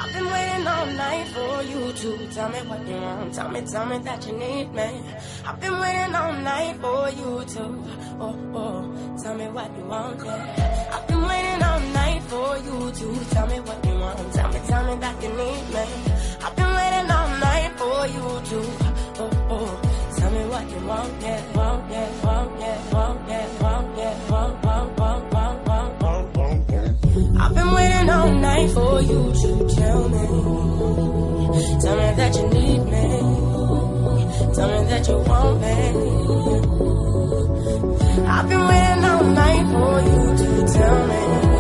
I've been waiting all night for you to tell me what you want. Tell me that you need me. I've been waiting all night for you to, tell me what you want, yeah. I've been waiting all night for you to tell me what you want. Tell me that you need me. I've been waiting all night for you to, tell me what you want, yeah, want, yeah, want, yeah, want, yeah, want, yeah, want, want, want, want, want, want, want, yeah. I've been waiting all night for you to tell me that you need me. Tell me that you want me. I've been waiting all night for you to tell me